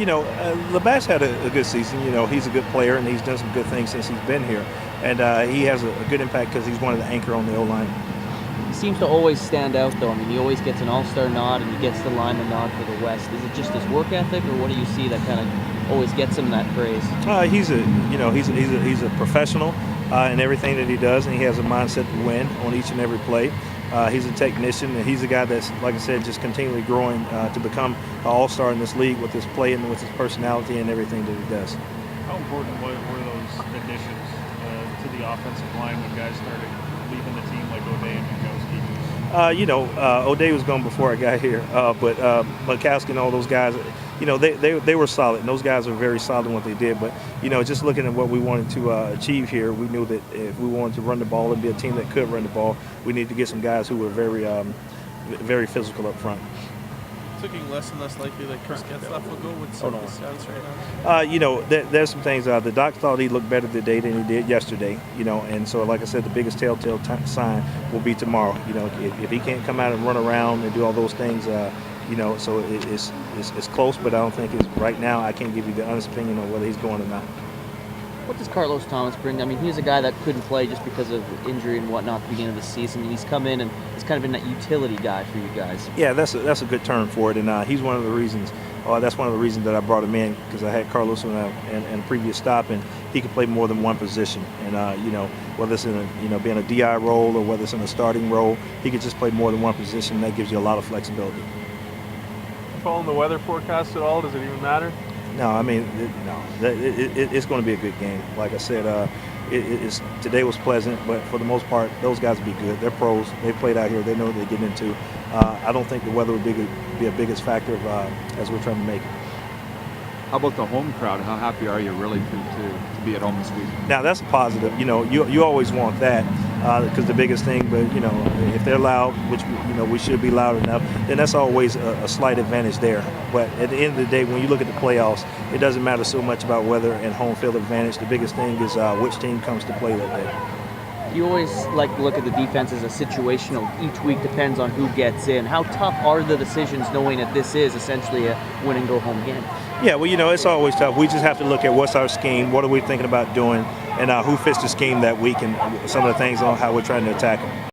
Labatt's had a good season. He's a good player, and he's done some good things since he's been here. And he has a good impact because he's one of the anchor on the O-line. He seems to always stand out, though. I mean, he always gets an all-star nod, and he gets the lineman nod for the West. Is it just his work ethic, or what do you see that kind of always gets him that praise? He's a professional in everything that he does, and he has a mindset to win on each and every play. He's a technician, and he's a guy that's, like I said, just continually growing to become an all-star in this league with his play and with his personality and everything that he does. How important were those additions to the offensive line when guys started leaving the team like O'Day and Bukowski? O'Day was gone before I got here, but Bukowski and all those guys, they were solid, and those guys are very solid in what they did. But just looking at what we wanted to achieve here, we knew that if we wanted to run the ball and be a team that could run the ball, we needed to get some guys who were very physical up front. It's looking less and less likely that Chris Getzlaff will go with some of the stats right now. There's some things. The doc thought he looked better today than he did yesterday. And so, like I said, the biggest telltale sign will be tomorrow. If he can't come out and run around and do all those things, so it's close. But I don't think it's right now. I can't give you the honest opinion on whether he's going or not. What does Carlos Thomas bring? I mean, he's a guy that couldn't play just because of injury and whatnot at the beginning of the season, and he's come in and he's kind of been that utility guy for you guys. Yeah, that's a good term for it, and he's one of the reasons. That's one of the reasons that I brought him in, because I had Carlos in a previous stop, and he could play more than one position. And whether it's in being a DI role or whether it's in a starting role, he could just play more than one position. And that gives you a lot of flexibility. Following the weather forecast at all? Does it even matter? No, I mean, it's going to be a good game. Like I said, today was pleasant, but for the most part, those guys will be good. They're pros. They played out here. They know what they're getting into. I don't think the weather would be a biggest factor as we're trying to make it. How about the home crowd? How happy are you really to be at home this week? Now, that's a positive. You always want that because the biggest thing, but, if they're loud, which, we should be loud enough, then that's always a slight advantage there. But at the end of the day, when you look at the playoffs, it doesn't matter so much about weather and home field advantage. The biggest thing is which team comes to play that day. You always like to look at the defense as a situational. Each week depends on who gets in. How tough are the decisions knowing that this is essentially a win-and-go-home game? Yeah, well, it's always tough. We just have to look at what's our scheme, what are we thinking about doing, and who fits the scheme that week, and some of the things on how we're trying to attack them.